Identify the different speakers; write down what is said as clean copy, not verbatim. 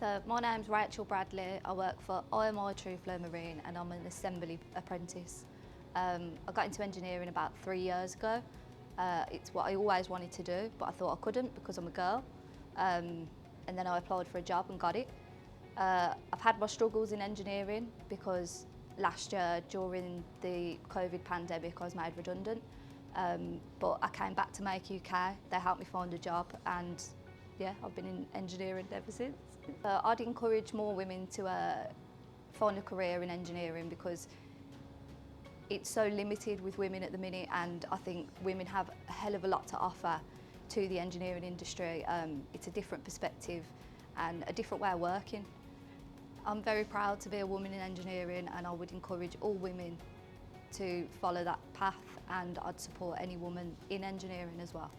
Speaker 1: So my name's Rachel Bradley. I work for IMI Trueflow Marine and I'm an assembly apprentice. I got into engineering about 3 years ago. It's what I always wanted to do, but I thought I couldn't because I'm a girl. And then I applied for a job and got it. I've had my struggles in engineering because last year during the COVID pandemic I was made redundant. But I came back to Make UK, they helped me find a job and yeah, I've been in engineering ever since. I'd encourage more women to find a career in engineering because it's so limited with women at the minute, and I think women have a hell of a lot to offer to the engineering industry. It's a different perspective and a different way of working. I'm very proud to be a woman in engineering and I would encourage all women to follow that path, and I'd support any woman in engineering as well.